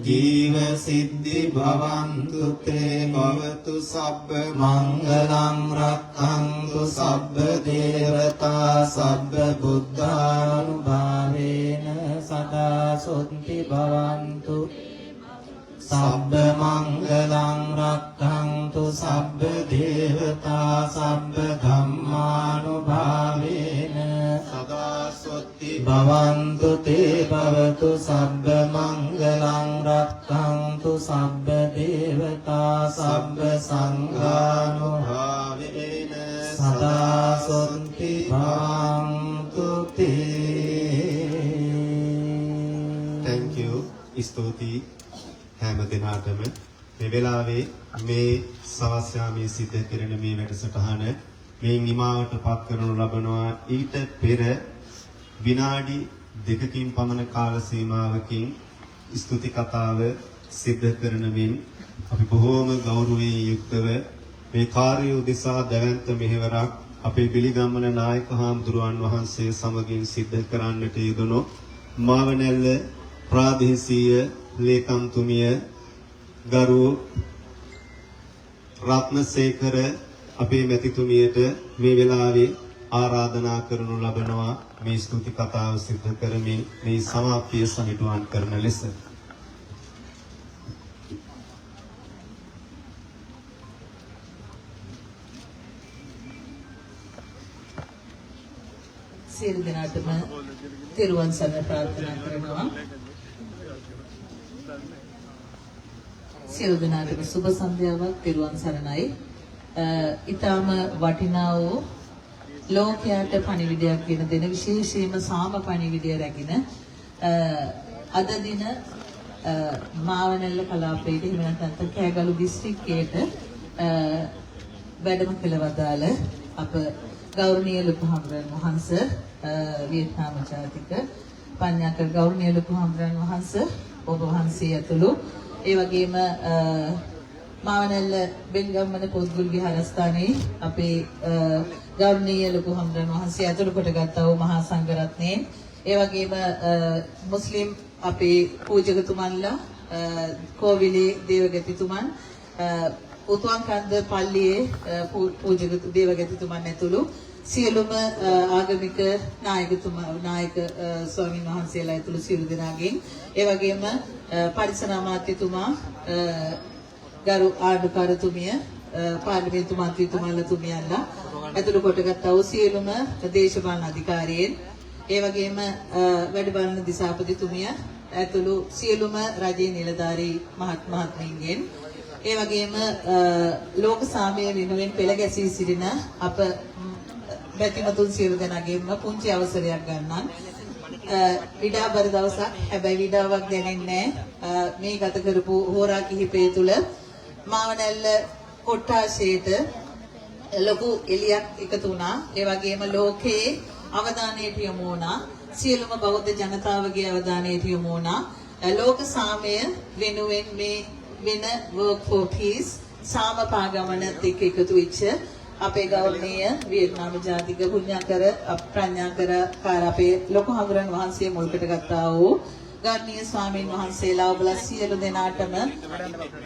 Speaker 4: ජීව සිද්ධි භවන්තු තේ භවතු සබ්බ මංගලං රක්ඛන්තු සබ්බ දේවතා සබ්බ බුද්ධානුභාවේන සදා සොත්ති භවන්තු සබ්බ මංගලං රක්ඛන්තු සබ්බ දේවතා සබ්බ ධම්මානුභාවේන සදා සොත්ති භවන්තු තේ භවතු සබ්බ මංගලං රක්ඛන්තු සබ්බ දේවතා සබ්බ සංඝානුභාවේන සදා සොත්ති භවන්තු තේ.
Speaker 3: Thank you. ස්තුති හැම දිනාටම මේ වෙලාවේ මේ සවස් යාමේ සිද්ධ කරන මේ වැඩසටහන මේ නිමාවට පත් කරනු ලබනවා. ඊට පෙර විනාඩි 2කින් පමණ කාල සීමාවකින් ස්තුති කතාව සිද්ධ කරන මෙන් අපි බොහෝම ගෞරවයෙන් යුක්තව මේ කාර්ය උදෙසා දැවැන්ත මෙහෙවරක් අපේ පිළිගම්මන නායක හාමුදුරුවන් වහන්සේ සමගින් සිද්ධ කරන්නට යෙදුණු මාවනැල්ල ප්‍රාදේශීය ලේකම්තුමිය ගරු රත්නසේකර අපේ මැතිතුමියට මේ වෙලාවේ ආරාධනා කරනු ලබනවා මේ ස්තුති කතාව සිද්ධ කරමින් මේ සමාප්තිය සනිටුවන් කරන ලෙස.
Speaker 5: සියලු දෙනාටම තෙරුවන් සරණ ප්‍රාර්ථනා කරනවා. සියලු දෙනාටම සුබ සන්ධ්‍යාවක් තෙරුවන් සරණයි. ඊටාම වටිනා වූ ලෝකයට පණිවිඩයක් ගෙන දෙන විශේෂයෙන්ම සාම පණිවිඩය රැගෙන අද දින මාවනැල්ල කලාපයේ එහෙම නැත්නම් කෑගලු දිස්ත්‍රික්කයට වැඩම කළ වදාළ අප ගෞරවනීය ලොකු හාමුදුරන් වහන්සේ වියට්නාම ජාතික පඤ්ඤාකර ගෞරවනීය ලොකු හාමුදුරන් වහන්සේ ඔබ වහන්සේ ඇතුළු ඒ වගේම මාවනැල්ල බෙන්ගම්මන පොත්ගුල් විහාරස්ථානයේ අපේ ගෞරවනීය ලොකු හාමුදුරන් වහන්සේ ඇතුළු කොටගත්තා වූ මහා සංඝරත්නයේ ඒ වගේම මුස්ලිම් අපේ පූජකතුමන්ලා කෝවිලේ දේවගතිතුමන් උතුම්කන්ද පල්ලියේ පූජක දේවගතිතුමන් ඇතුළු සියලුම ආගමික නායක ස්වාමීන් වහන්සේලා ඇතුළු සියලු දෙනාගෙන් ඒ වගේම පරිසර අමාත්‍යතුමා ගරු ආණ්ඩුකාරතුමිය පාර්ලිමේන්තු මන්ත්‍රීතුමාලතුමියන්ලා ඇතුළු කොටගත්තා වූ සියලුම දේශපාලන අධිකාරීන් ඒ වගේම වැඩබලන දිසාපතිතුමිය ඇතුළු සියලුම රජයේ නිලධාරී මහත්මීන්ගෙන් ඒ වගේම ලෝක සාමය වෙනුවෙන් පෙළ ගැසී සිටින අප බැතිමතුන් සියලු දෙනාගෙන්ම පුංචි අවසරයක් ගන්නම්. විඩාබර දවසක් හැබැයි විඩාවක් දැනෙන්නේ මේ ගත කරපු හෝරා කිහිපය තුළ මාවනැල්ල කොට්ටාශයට ලොකු එළියක් එකතු වුණා. ඒ වගේම ලෝකයේ අවධානයට යොමු වුණා. සියලුම බෞද්ධ ජනතාවගේ අවධානයට යොමු වුණා. ලෝක සාමය වෙනුවෙන් මේ වෙන work for peace සාම පාගමනත් එක්ක එකතු වෙච්ච අපේ ගෞරවනීය වියට්නාම ජාතික පුණ්‍යකර ප්‍රඥාකර අපේ ලොකු හඳුරන් වහන්සේ මුල්කට ගත්තා වූ ගෞරවනීය ස්වාමීන් වහන්සේලා ඔබලා සියලු දෙනාටම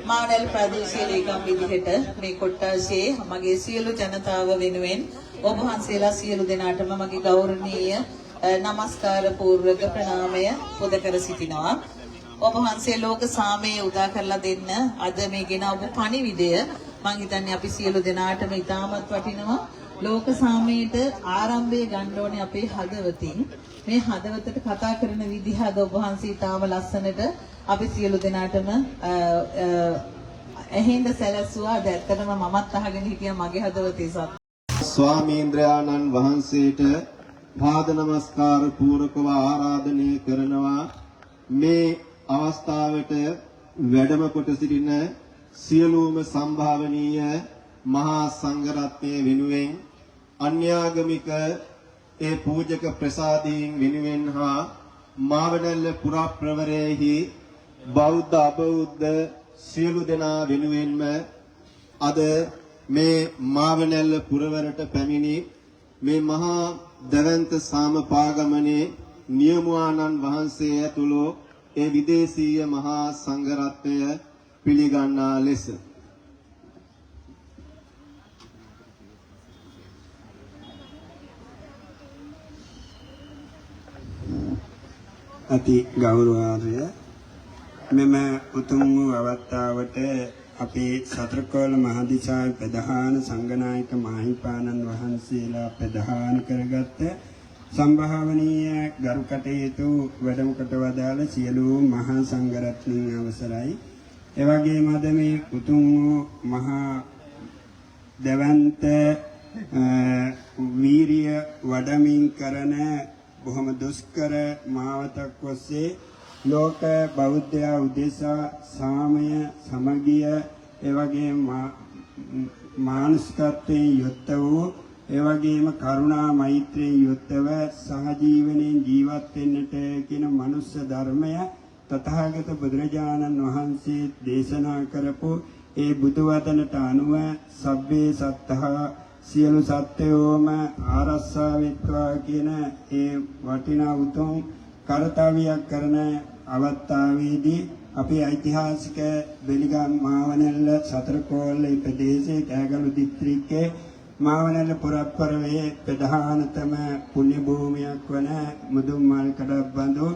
Speaker 5: මාවනැල්ල ප්‍රාදේශීය ලේකම් විදිහට මේ කොට්ටාශයේ මගේ සියලු ජනතාව වෙනුවෙන් ඔබ වහන්සේලා සියලු දෙනාටම මගේ ගෞරවනීය නමස්කාර පූර්වක ප්‍රණාමය පුද කර සිටිනවා. ඔබ වහන්සේ ලෝක සාමය උදා කරලා දෙන්න අද මේ ගෙන ඔබ පණිවිඩය මම හිතන්නේ අපි සියලු දෙනාටම ඉතාමත් වටිනවා. ලෝක සාමයට ආරම්භය ගන්න ඕනේ අපේ හදවතින්. මේ හදවතට කතා කරන විදිහ අද ඔබ වහන්සේ ඉතාම ලස්සනට අපි සියලු දෙනාටම ඇහෙන්න සැලැස්සුවා. ඇත්තටම මමත් අහගෙන හිටියා මගේ හදවතේ සත්.
Speaker 3: ස්වාමීන්ද්‍රයාණන් වහන්සේට පාද නමස්කාර පූර්වකව ආරාධනය කරනවා. මේ අවස්ථාවට වැඩම කොට සිටින සියලුම සම්භාවනීය මහා සංඝරත්නය වෙනුවෙන් අන්‍යාගමික ඒ පූජක ප්‍රසාදීන් වෙනුවෙන් හා මාවනල්ල පුරා ප්‍රවරයෙහි බෞද්ධ අබෞද්ධ සියලු දෙනා වෙනුවෙන්ම අද මේ මාවනල්ල පුරවරට පැමිණි මේ මහා දවන්ත සාමපාගමනේ නියමුආනන් වහන්සේ ඇතුළු ඒ විදේශීය මහා සංඝරත්නය පිළිගන්නා ලෙස
Speaker 6: අති ගෞරවාර්ය මෙම උතුම් වූ අවස්ථාවට අපේ සතරකෝල මහදිසාවේ ප්‍රධාන සංඝනායක මාහිමිපාණන් වහන්සේලා ප්‍රධාන කරගත්ත සම්භාවනීය ගරු කටයුතු වැඩම කොට වදාළ සියලු මහා සංඝරත්නයන් අවසරයි. එවැගේම අද මේ උතුම් වූ මහා දවන්ත වීරිය වඩමින් කරන බොහොම දුෂ්කර මාවතක් ඔස්සේ ලෝක බෞද්ධයා උදෙසා සාමය සමගිය එවැගේම මානසිකත්වයෙන් යුක්ත වූ එවැගේම කරුණා මෛත්‍රියෙන් යුක්තව සහජීවනයෙන් ජීවත් වෙන්නට කියන මනුෂ්‍ය ධර්මය තථාගත බුදුරජාණන් වහන්සේ දේශනා කරපු ඒ බුදු වදනට අනුව සබ්බේ සත්තා සියලු සත්වයෝම ආරක්ෂා වෙත්වා කියන ඒ වටිනා උතුම් කාර්යයක් කරන අවස්ථාවේදී අපේ ඓතිහාසික බෙලිගම් මාවනල්ල සතරකෝල්ල ප්‍රදේශයේ කෑගල්ලු දිස්ත්‍රික්කයේ මාවනල්ල පුරප්පරවේ ප්‍රධානතම පුණ්‍ය භූමියක් වන මුදුන්මල් කඩබ්බඳු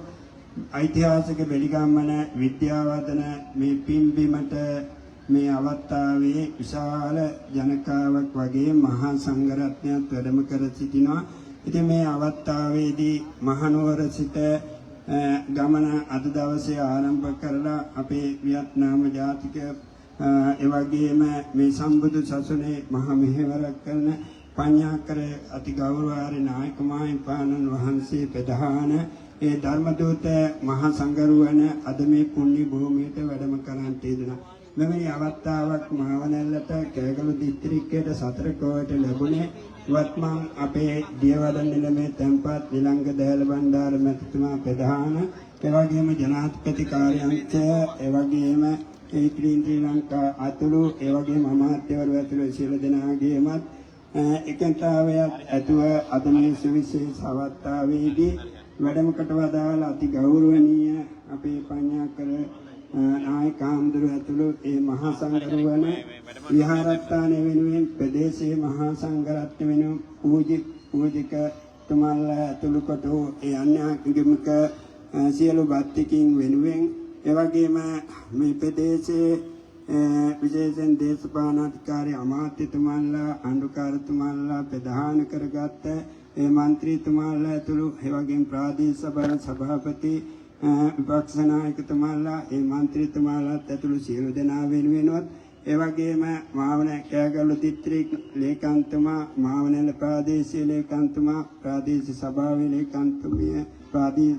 Speaker 6: ඓතිහාසික බෙලිගම්මන විද්‍යාවදන මේ පින්බිමට මේ අවස්ථාවේ විශාල ජනකාවක් වගේ මහා සංඝරත්නයත් වැඩම කර සිටිනවා. ඉතින් මේ අවස්ථාවේදී මහනුවර සිට ගමන අද දවසේ ආරම්භ කරලා අපේ වියට්නාම ජාතික එවැගේම මේ සම්බුදු සසුනේ මහා මෙහෙවරක් කරන පඤ්ඤාකර අති ගෞරවාර්ය නායක මාහිමිපාණන් වහන්සේ ප්‍රධාන ඒ ධර්මදූත මහා සංඝරුවන අද මේ පුණ්‍ය භූමියට වැඩම කරන්ට යෙදුණා. මෙවැනි අවස්ථාවක් මාවනල්ලට කෑගල්ලු දිස්ත්‍රික්කයට සතරකෝවට ලැබුණේ වත්මන් අපේ දියවඩන නිලමේ තැන්පත් විලංග දෑල බණ්ඩාර මැතිතුමා ප්‍රධාන එවැගේම ජනාධිපති කාර්යාංශය එවැගේම ඒ ශ්‍රී ලංකා අතුළු එවැගේම අමාත්‍යවරු ඇතුළු සියලු දෙනාගේමත් එකඟතාවයක් ඇතුව අද මේ සුවිශේෂ අවස්ථාවේදී වැඩමකට වදාළ අති ගෞරවනීය අපේ පඤ්ඤාකර නායක හඳුරු ඇතුළු ඒ මහා සංඝරුවන විහාරස්ථානය වෙනුවෙන් ප්‍රදේශයේ මහා සංඝරත්න වෙනුවෙන් පූජික තුමන්ලා ඇතුළු කොට ඒ අන්‍යාගමික සියලු භක්තිකින් වෙනුවෙන් එවැගේම මේ ප්‍රදේශයේ විශේෂයෙන් දේශපාලනාධිකාරී අමාත්‍යතුමන්ලා අනුකාරතුමන්ලා ප්‍රධාන කරගත්ත ඒ മന്ത്രിතුමන්ලා ඇතුළු එවැගේම ප්‍රාදේශ සභාවේ සභාපති විපක්ෂ නායකතුමාලා ඒ മന്ത്രിතුමාලාත් ඇතුළු සියලු දෙනා වෙනුවෙන්වත් එවැගේම මාවන කෑගල්ලු දිස්ත්‍රික් ලේකම්තුමා මාවනල්ල ප්‍රාදේශීය ලේකම්තුමා ප්‍රාදේශීය සභාවේ ලේකම්තුමිය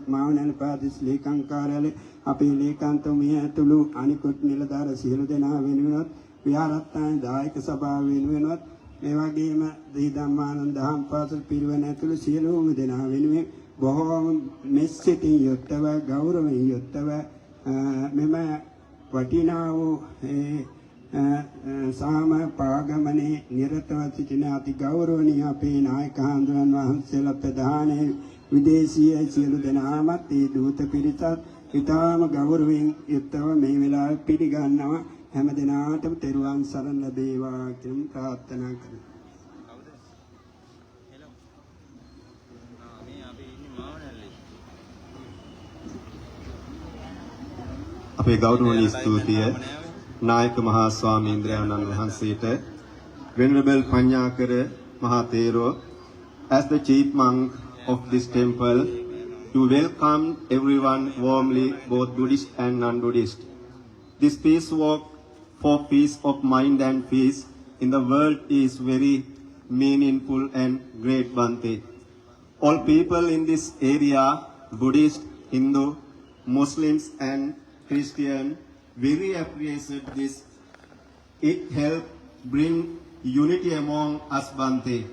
Speaker 6: මාවනල්ල ප්‍රාදේශීය ලේකම් කාර්යාලය අපේ ලේකම්තුමිය ඇතුළු අනිකුත් නිලධාර සියලු දෙනා වෙනුවෙන්වත් විහාරස්ථාන දායක සභාව වෙනුවෙන්වත් එවැගේම දී ධම්මානන්ද දහම්පාසල් පිරිවෙන ඇතුළු සියලුම දෙනා වෙනුවෙන් බොහෝම මෙසිතින් යුක්තව ගෞරවයෙන් යුක්තව මෙම වටිනා වූ සාම පාගමනේ නිරතව සිටින අති ගෞරවනීය අපේ නායක හඳුනන වහන්සේලා ප්‍රධාන විදේශීය සියලු දෙනාමත් ඒ දූත පිරිසත් ඉතාම ගෞරවයෙන් යුක්තව මේ වෙලාවේ පිළිගන්නවා. හැම දිනාටම තෙරුවන් සරණ ලැබේවා කියන ප්‍රාර්ථනා කරමි.
Speaker 3: අපේ ගෞරවනීය ස්තුතිය නායක මහා ස්වාමීන්ද්‍රයන්න් වහන්සේට Venerable Panyakara Mahatero as the chief monk of this temple to welcome everyone warmly, both Buddhist and non-Buddhist. This peace walk for peace of mind and peace in the world is very meaningful and great, Bhante. All people in this area, Buddhist, Hindu, Muslims and Christian, very appreciate this. It helps bring unity among us, Bhante.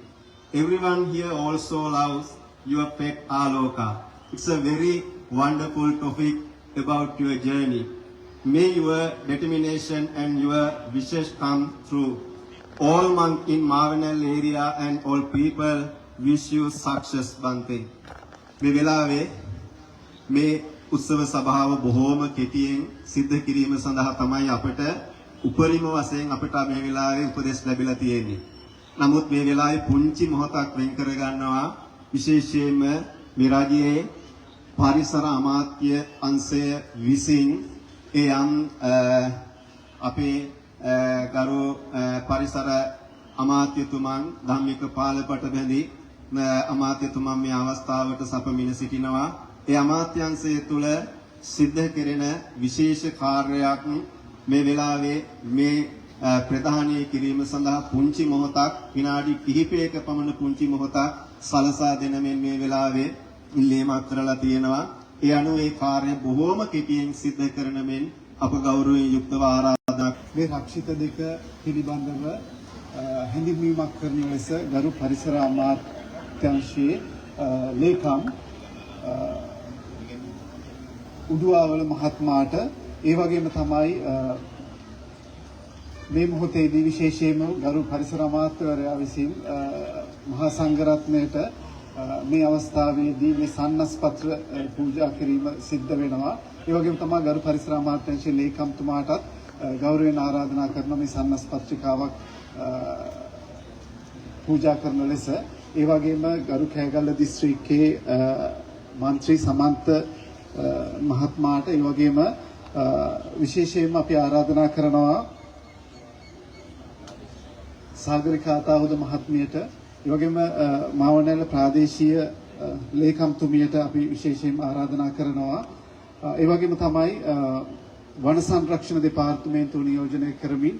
Speaker 3: Everyone here also loves your pet Aloka. It's a very wonderful topic about your journey. May your determination and your wishes come true. All monk in Marvanel area and all people wish you success, Bante. මේ වෙලාවේ මේ උත්සව සභාව බොහෝම කෙටියෙන් සිද්ධ කිරීම සඳහා තමයි අපට උපරිම වශයෙන් අපට මේ වෙලාවේ උපදෙස් ලැබිලා තියෙන්නේ. නමුත් මේ වෙලාවේ පුංචි මොහොතක් වෙන් කර ගන්නවා විශේෂයෙන්ම මේ රාජ්‍යයේ පරිසර අමාත්‍ය අංශය විසින් ඒ අපේ ගරු පරිසර අමාත්‍යතුමන් ධම්මික පාලපට බැඳි අමාත්‍යතුමන් මේ අවස්ථාවට සපමින සිටිනවා. ඒ අමාත්‍යංශය තුල සිද්ධ කෙරෙන විශේෂ කාර්යයක් මේ වෙලාවේ මේ ප්‍රධානීය කිරීම සඳහා පුංචි මොහොතක් විනාඩි කිහිපයක පමණ පුංචි මොහොතක් සලසා දෙන මේ වෙලාවේ ඉල්ලීමක් කරලා තියෙනවා. ඒ අනුව ඒ කාර්ය බොහෝම කෙටියෙන් සිද්ධ කරන මෙන් අප ගෞරවයෙන් යුක්තව ආරාධනා
Speaker 2: මේ රක්ෂිත දෙක පිළිබඳව හැඳින්වීමක් කරන ලෙස ගරු පරිසර අමාත්‍යාංශයේ ලේකම් උඩුවාවල මහත්මයාට ඒ වගේම තමයි මේ මොහොතේදී විශේෂයෙන්ම ගරු පරිසර අමාත්‍යවරයා විසින් මහා සංඝරත්නයට මේ අවස්ථාවේදී මේ සන්නස් පත්‍ර පූජා කිරීම සිද්ධ වෙනවා. ඒ වගේම තමයි ගරු පරිසර අමාත්‍යාංශයේ ලේකම්තුමාටත් ගෞරවයෙන් ආරාධනා කරන මේ සන්නස් පත්‍රිකාවක් පූජා කරන ලෙස ඒ වගේම ගරු කෑගල්ල දිස්ත්‍රික්කයේ මන්ත්‍රී සමන්ත මහත්මයාට ඒ වගේම විශේෂයෙන්ම අපි ආරාධනා කරනවා සාගරිකාතාවුද මහත්මියට ඒ වගේම මාවනැල්ල ප්‍රාදේශීය ලේකම්තුමියට අපි විශේෂයෙන්ම ආරාධනා කරනවා. ඒ වගේම තමයි වන සංරක්ෂණ දෙපාර්තමේන්තුව නියෝජනය කරමින්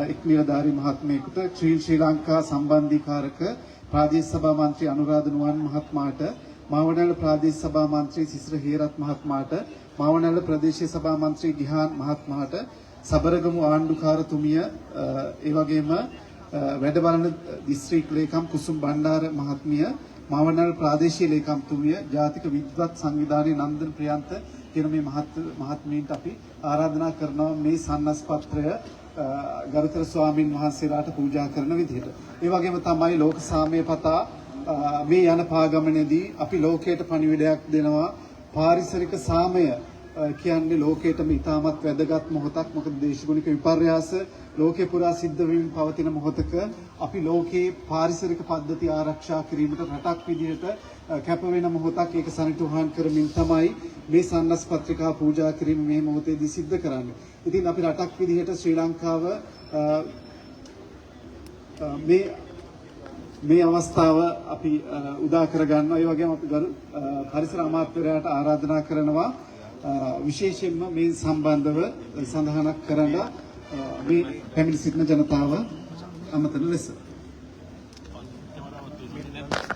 Speaker 2: එක් නිලධාරී මහත්මයෙකුට ශ්‍රී ලංකා සම්බන්ධීකාරක ප්‍රාදේශ සභා මන්ත්‍රී අනුරාධ නුවන් මහත්මයාට මාවනැල්ල ප්‍රාදේශ සභා මන්ත්‍රී සිසිර හේරත් මහත්මයාට මාවනැල්ල ප්‍රදේශීය සභා මන්ත්‍රී ගිහාන් මහත්මයාට සබරගමු ආණ්ඩුකාරතුමිය ඒ වගේම වැඩ බලන දිස්ත්‍රික් ලේකම් කුසුම් බණ්ඩාර මහත්මිය මාවනැල්ල ප්‍රාදේශීය ලේකම්තුමිය ජාතික විද්වත් සංවිධානයේ නන්දන ප්‍රියන්ත කියන මේ මහත්මීන්ට අපි ආරාධනා කරනවා මේ සන්නස් පත්‍රය ගරුතර ස්වාමින් වහන්සේලාට පූජා කරන විදිහට. ඒ වගේම තමයි ලෝක සාමය පතා මේ යන පාගමනේදී අපි ලෝකයට පණිවිඩයක් දෙනවා. පාරිසරික සාමය කියන්නේ ලෝකයටම ඉතාමත් වැදගත් මොහොතක්. මොකද දේශගුණික විපර්යාස ලෝකේ පුරා සිද්ධ වෙමින් පවතින මොහොතක අපි ලෝකේ පාරිසරික පද්ධති ආරක්ෂා කිරීමට රටක් විදිහට කැප වෙන මොහොතක්. ඒක සනිටුහන් කරමින් තමයි මේ සන්නස් පත්‍රිකා පූජා කිරීම මේ මොහොතේදී සිද්ධ කරන්නේ. ඉතින් අපි රටක් විදිහට ශ්‍රී ලංකාව මේ අවස්ථාව අපි උදා කර ගන්නවා. ඒ වගේම අපි ගරු පරිසර අමාත්‍යවරයාට ආරාධනා කරනවා විශේෂයෙන්ම මේ සම්බන්ධව සඳහනක් කරන්න මේ පැමිණි සිටින ජනතාව අමතන ලෙස.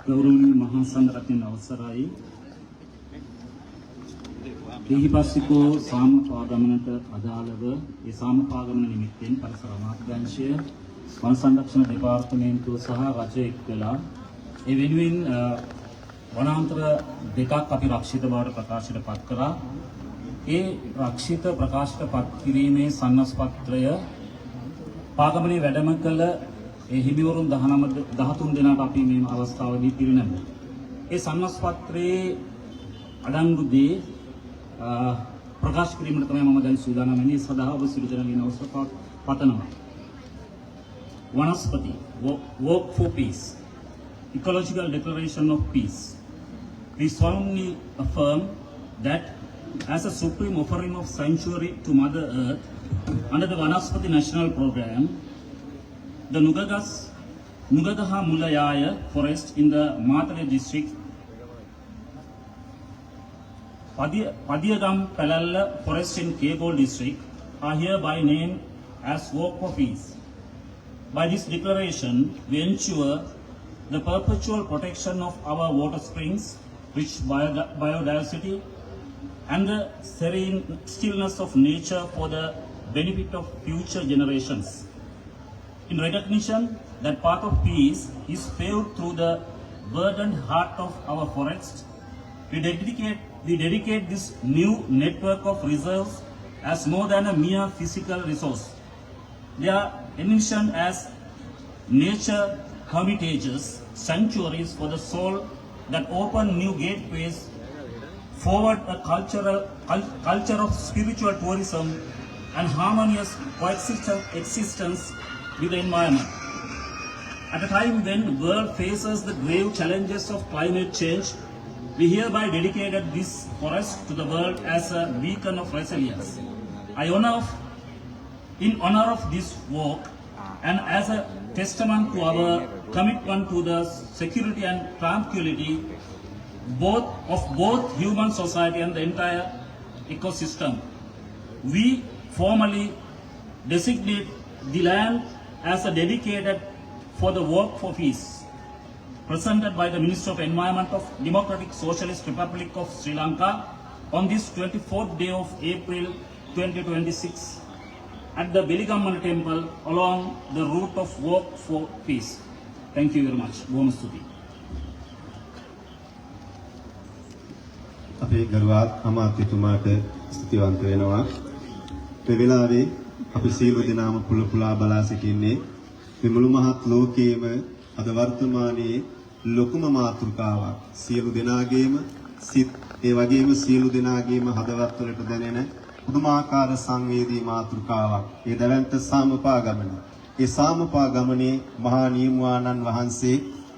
Speaker 7: ගෞරවනීය මහා සංඝරත්නයේ අවසරයි දීහිපස්සිකෝ සාමපාගමනට අදාළව ඒ සාමපාගමන නිමිත්තෙන් පරිසර අමාත්‍යාංශය වන සංරක්ෂණ දෙපාර්තමේන්තුව සහ රජය එක්වලා ඒ වෙනුවෙන් වනාන්තර දෙකක් අපි රක්ෂිත බවට ප්‍රකාශයට පත් කරා. ඒ රක්ෂිත ප්‍රකාශයට පත් කිරීමේ සන්නස් පත්‍රය පාගමනේ වැඩම කළ ඒ හිමිවරුන් 13 දෙනාට අපි මේ අවස්ථාවේදී පිරිනැමුවා. ඒ සන්නස් පත්‍රයේ අඩංගු දේ ප්‍රකාශ කිරීමට තමයි මම දැන් සූදානම් වෙන්නේ. සදා ඔබ සියලු දෙනාගේ අවසර පතනවා. වනස්පති work for peace, ecological declaration of peace. We solemnly affirm that as a supreme offering of sanctuary to Mother Earth under the Vanaspati National Program, the Nugagaha Mulayaya forest in the Matale district, Padiyagam Palalla forest in Kegol district are hereby named as Walk for Peace. By this declaration, we ensure the perpetual protection of our water springs, rich biodiversity, and the serene stillness of nature for the benefit of future generations. In recognition that path of peace is paved through the verdant heart of our forest, we dedicate we dedicate this new network of reserves as more than a mere physical resource. They are envisioned as nature hermitages, sanctuaries for the soul that open new gateways forward a culture of spiritual tourism and harmonious coexistence with the environment. At a time when the world faces the grave challenges of climate change, we hereby dedicated this forest to the world as a beacon of resilience. In honor of this work and as a testament to our commitment to the security and tranquility of both human society and the entire ecosystem, we formally designate the land as a dedicated for the work for peace, presented by the Minister of Environment of Democratic Socialist Republic of Sri Lanka on this 24th day of April 2026 at the Beligammana temple along the route of work for peace. Thank you very much. Bom Stuti.
Speaker 3: අපේ ගරුවාත් අමාත්‍යතුමාට ස්තුතිවන්ත වෙනවා. මේ වෙලාවේ අපි සියලු දෙනාම පුල බලා සිටින්නේ මේ මුළු මහත් ලෝකයේම අද වර්තමානයේ ලොකුම මාතෘකාවක්. සියලු දෙනාගේම සිත් ඒ වගේම සියලු දෙනාගේම හදවත් වලට දැනෙන පුදුමාකාර සංවේදී මාතෘකාවක්. ඒ දැවැන්ත සාමපා ගමන. ඒ සාමපා ගමනේ මහා නියමුවාණන් වහන්සේ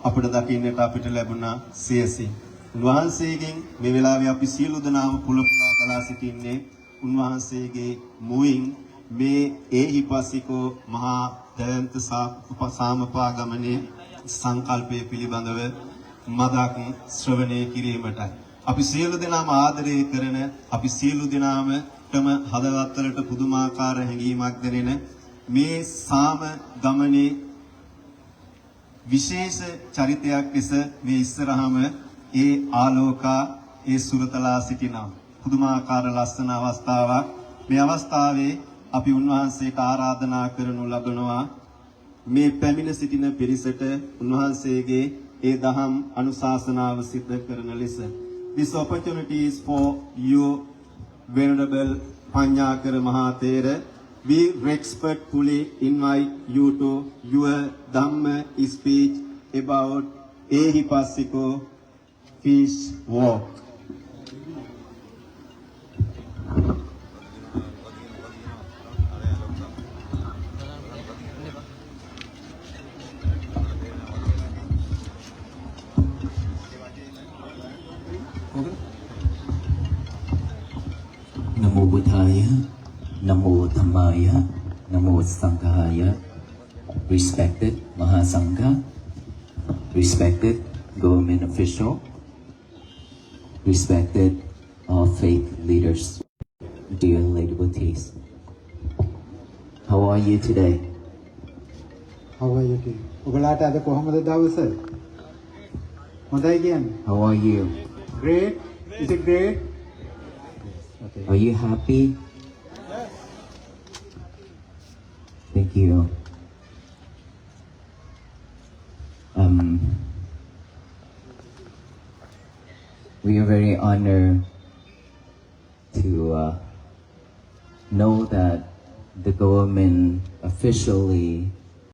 Speaker 3: අපට දකින්නට අපිට ලැබුණා සියසින්. උන්වහන්සේගෙන් මේ වෙලාවේ අපි සියලු දෙනාම පුලපුලා බලා සිටින්නේ උන්වහන්සේගේ මුවින් මේ ඒහිපසිකෝ මහා දයන්ත සාමපා ගමනේ සංකල්පයේ පිළිබඳව මදක් ශ්‍රවණය කිරීමටයි. අපි සියලු දෙනාම ආදරය කරන අපි සියලු දෙනාමටම හදවත් වලට පුදුමාකාර හැඟීමක් දැනෙන මේ සාම ගමනේ විශේෂ චරිතයක් ලෙස මේ ඉස්සරහම ඒ ආලෝකා ඒ සුරතලා සිටිනා පුදුමාකාර ලස්සන අවස්ථාවක්. මේ අවස්ථාවේ අපි උන්වහන්සේට ආරාධනා කරනු ලබනවා මේ පැමිණ සිටින පිරිසට උන්වහන්සේගේ ඒ දහම් අනුශාසනාව සිද්ධ කරන ලෙස. This opportunity is for you, Venerable Panyakara Mahathera. We respectfully invite you to your Dhamma speech about Ehipasiko Peace Walk.
Speaker 1: Namo Buddhaya, Namo Dhammaya, Namo Sanghaya. Respected Mahasangha, respected government official, respected all faith leaders, dear lady devotees. How are you today?
Speaker 2: How are you doing? ඔබලාට අද කොහොමද දවස? හොඳයි කියන්නේ.
Speaker 1: How are you?
Speaker 2: Great. Is it great? Okay.
Speaker 1: Are you happy? Thank you. We are very honored to know that the government officially